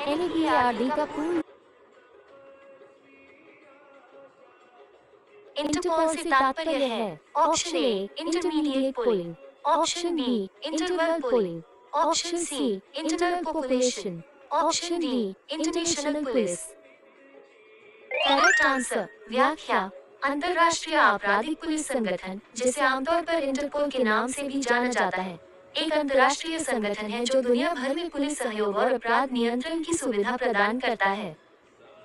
एनएबीआरडी का पूर्ण इंटरवल से तात्पर्य है option A intermediate polling, option B interval polling, option C internal population, option D international police. Correct answer व्याख्या अंतर्राष्ट्रीय आपराधिक पुलिस संगठन, जिसे आमतौर पर इंटरपोल के नाम से भी जाना जाता है, एक अंतर्राष्ट्रीय संगठन है जो दुनिया भर में पुलिस सहयोग और अपराध नियंत्रण की सुविधा प्रदान करता है।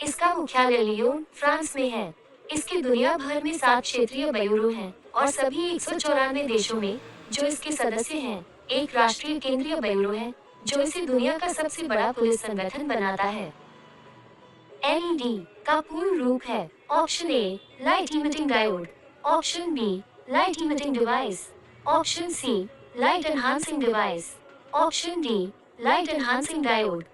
इसका मुख्यालय लियोन, फ्रांस में है। इसके दुनिया भर में 7 क्षेत्रीय ब्यूरो हैं और सभी 194 देशों में जो इसके सदस्य हैं, एक राष्ट्रीय केंद्रीय ब्यूरो है जो इसे दुनिया का सबसे बड़ा पुलिस संगठन बनाता है। एलईडी का पूर्ण रूप है option A light emitting diode, option B light emitting device, option C light enhancing device, option D light enhancing diode.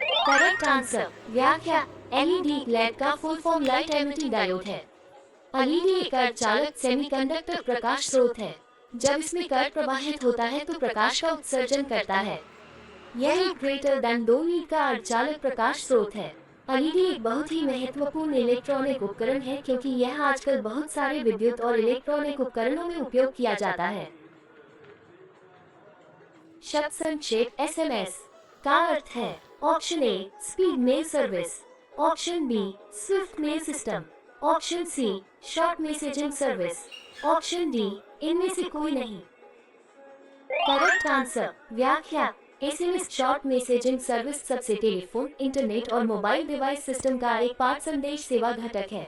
Correct answer व्याख्या एलईडी लेड का full form light emitting diode है। एलईडी एक अर्धचालक semiconductor प्रकाश स्रोत है। जब इसमें current प्रवाहित होता है तो प्रकाश का उत्सर्जन करता है। यह एक ग्रेटर देन 2 लीड का अर्धचालक प्रकाश स्रोत है। एलईडी एक बहुत ही महत्वपूर्ण इलेक्ट्रॉनिक उपकरण है क्योंकि यह आजकल बहुत सारे विद्युत और इलेक्ट्रॉनिक उपकरणों में उपयोग किया जाता है। शब्द संक्षेप एसएमएस का अर्थ है option A speed mail service, option B swift mail system, option C short messaging service, option D इनमें से कोई नहीं। करेक्ट आंसर व्याख्या एसएमएस शॉर्ट मैसेजिंग सर्विस सबसे टेलीफोन, इंटरनेट और मोबाइल डिवाइस सिस्टम का एक पाठ संदेश सेवा घटक है।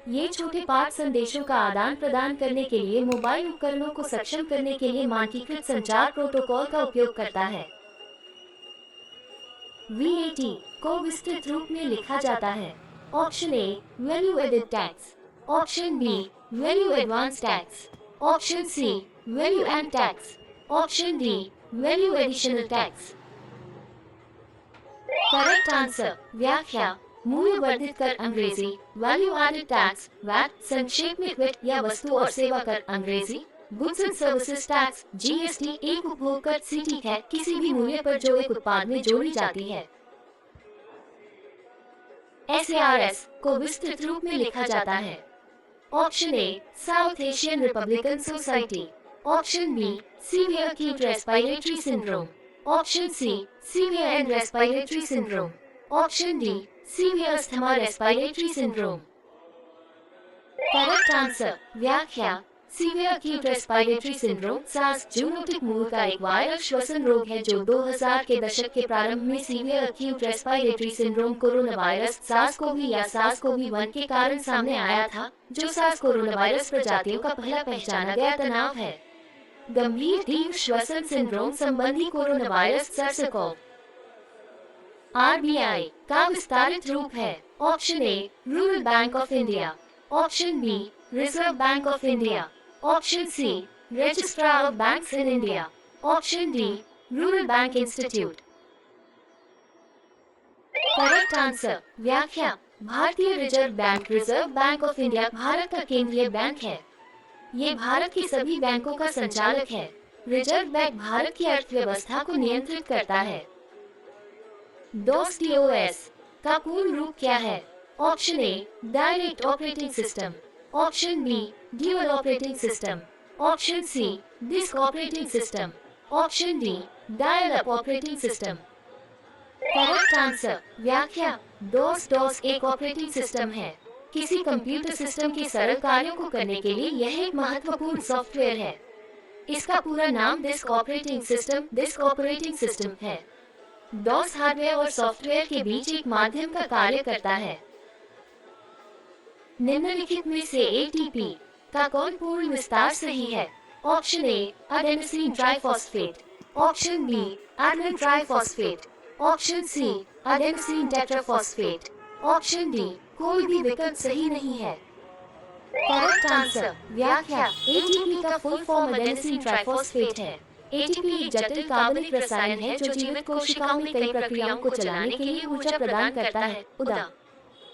ये छोटे पाठ संदेशों का आदान प्रदान करने के लिए मोबाइल उपकरणों को सक्षम करने के लिए मानकीकृत संचार प्रोटोकॉल का उपयोग करता है। वीएटी को विस्तृत रूप में लिखा जाता है option A value added tax, option B value advance tax, option C value and tax, option D value additional tax. Correct answer व्याख्या मूल्य वर्धित कर अंग्रेजी वैल्यू एडेड टैक्स वैट, संक्षेप में विट या वस्तु और सेवा कर अंग्रेजी goods and services tax GST एक उपभोग कर सीटी है किसी भी मूल्य पर जो एक उत्पाद में जोड़ी जाती है। एसएआरएस को विस्तृत रूप में लिखा जाता है option A South Asian republican society, option B severe acute respiratory syndrome, option C severe and respiratory syndrome, option D severe asthma respiratory syndrome. Correct answer व्याख्या सीवियर acute respiratory syndrome सास zoonotic मूल का एक viral श्वसन रोग है जो 2000 के दशक के प्रारंभ में severe acute respiratory syndrome corona virus SARS CoV या सार्स-कोवी-1 के कारण सामने आया था, जो सार्स कोरोना वायरस प्रजातियों का पहला पहचाना गया तनाव है। गंभीर तीव्र श्वसन सिंड्रोम संबंधी कोरोना वायरस सार्स-कोव। आरबीआई का विस्तारित रूप है option A rural bank of India, option B reserve bank of India, option C registrar of banks in India, option D rural bank institute. Correct answer व्याख्या भारतीय reserve bank of India भारत का केंद्रीय bank है। ये भारत के सभी बैंकों का संचालक है। रिजर्व बैंक भारत की अर्थव्यवस्था को नियंत्रित करता है। DOS का पूर्ण रूप क्या है? Option A direct operating system, option B dual operating system, option C disk operating system, option D dial up operating system. Correct answer व्याख्या DOS एक ऑपरेटिंग सिस्टम है। किसी कंप्यूटर सिस्टम के सरल कार्यों को करने के लिए यह एक महत्वपूर्ण सॉफ्टवेयर है। इसका पूरा नाम डिस्क ऑपरेटिंग सिस्टम है। DOS हार्डवेयर और सॉफ्टवेयर के बीच एक माध्यम का कार्य करता है। निम्नलिखित में से ATP का कौन पूर्ण विस्तार सही है? Option A adenosine triphosphate, option B adenine triphosphate, option C adenosine tetraphosphate, option D कोई भी विकल्प सही नहीं है। करेक्ट आंसर व्याख्या ATP का फुल फॉर्म एडेनोसिन ट्राइफॉस्फेट है। ATP एक जटिल कार्बनिक रसायन है जो जीवित कोशिकाओं में कई प्रक्रियाओं को चलाने के लिए ऊर्जा प्रदान करता है। उदा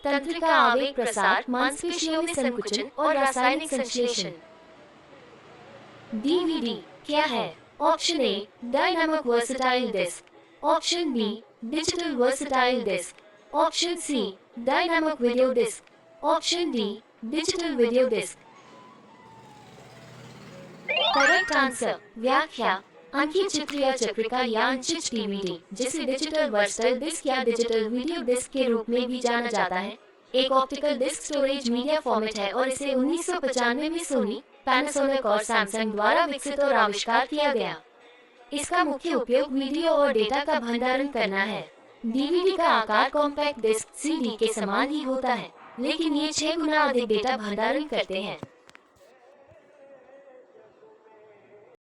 तंत्रिका आवेग प्रसार, मांसपेशियों में संकुचन और रासायनिक संश्लेषण। DVD क्या है? Option A dynamic versatile disc, option B digital versatile disc, option C dynamic video disc, option D digital video disc. Correct answer व्याख्या अंकीय चित्र या चक्रिका या अनचित डीवीडी, जिसे डिजिटल वर्सटाइल डिस्क या डिजिटल वीडियो डिस्क के रूप में भी जाना जाता है, एक optical disc storage media format है और इसे 1995 में सोनी, पैनासोनिक और सैमसंग द्वारा विकसित और आविष्कार किया गया। इसका मुख्य उपयोग वीडियो और डेटा का भंडारण करना है। डीवीडी का आकार कॉम्पैक्ट डिस्क सीडी के समान ही होता है, लेकिन ये 6 गुना अधिक डेटा भंडारण करते हैं।